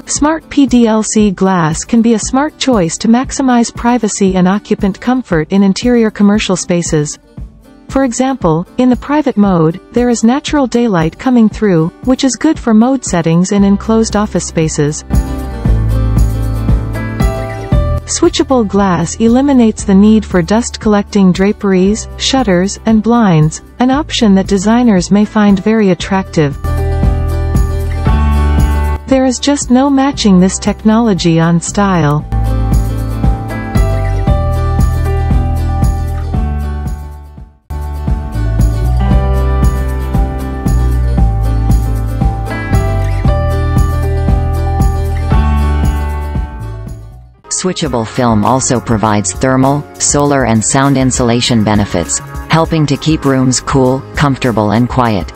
Smart PDLC glass can be a smart choice to maximize privacy and occupant comfort in interior commercial spaces. For example, in the private mode, there is natural daylight coming through, which is good for mode settings in enclosed office spaces. Switchable glass eliminates the need for dust-collecting draperies, shutters, and blinds, an option that designers may find very attractive. There is just no matching this technology on style. Switchable film also provides thermal, solar and sound insulation benefits, helping to keep rooms cool, comfortable and quiet.